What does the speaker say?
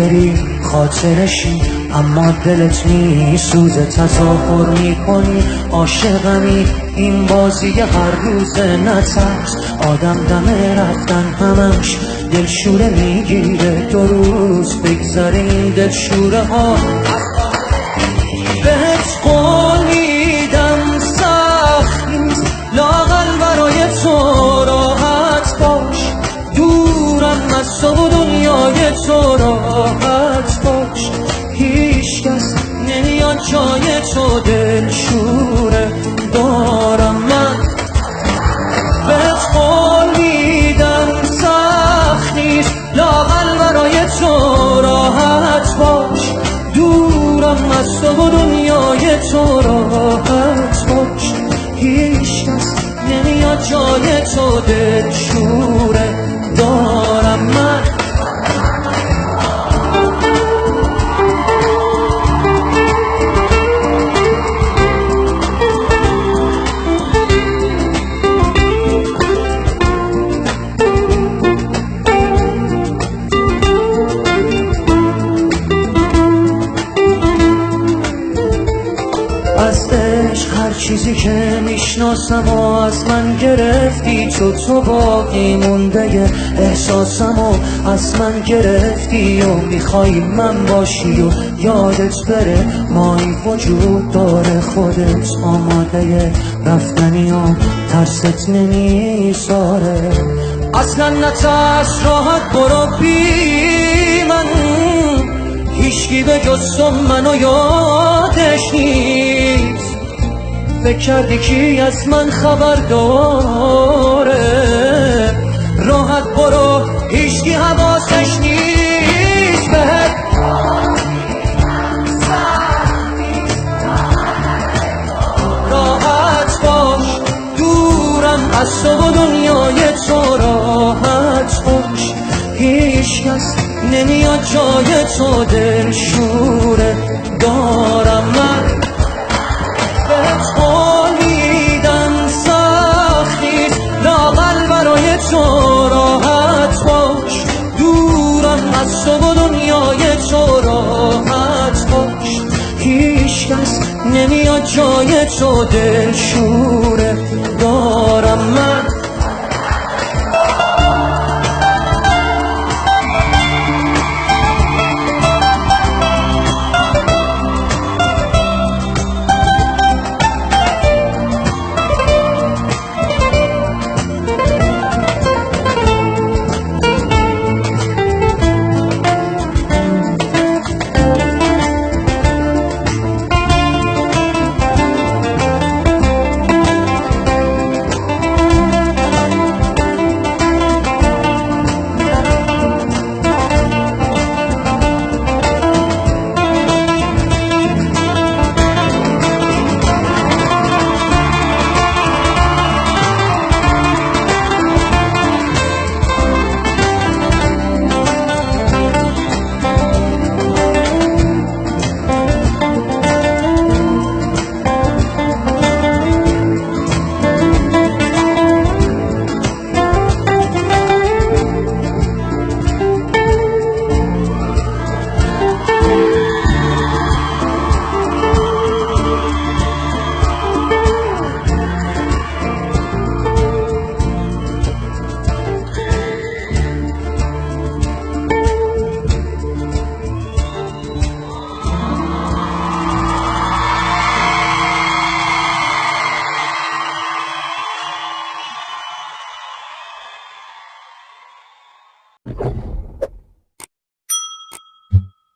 بری خاطرشی، اما دلت میسوزه تظاهر میکنی عاشقمی. این بازی هر روزه نترس، آدم دم رفتن همش دلشوره میگیره. 2 روز بگذره این دلشوره ها. بهت قول میدم سخت نیست، لااقل برای تو راحت باش. دورم از تو دنیای تو راحت باش. هیچ کس نمیاد جای تو دلشوره دارم من. بهت قول میدم سخت نیست، لااقل برای تو راحت باش. دورم از تو دنیای تو راحت باش. هیچ کس نمیاد جای تو دلشوره دارم من. از عشق هر چیزی که میشناسم و از من گرفتی. تو باقی مونده احساسم و از من گرفتی و میخوای من باشی و یادت بره مایی وجود داره. خودت آماده رفتنی و ترست نمیذاره. اصلا نترس، راحت برو بی من. هیچکی به جز تو منو یادش نیست. فکر کردی کی از من خبر داره؟ راحت برو، هیچکی حواسش نیست بهت. راحت باش، دورم از تو و دنیای تو راحت باش. هیچ کس نمیاد جای تو دلشوره دارم من. بهت قول میدم سخت نیست، لااقل برای تو راحت باش. دورم از تو و دنیای تو راحت باش. هیچ کس نمیاد جای تو دلشوره دارم من.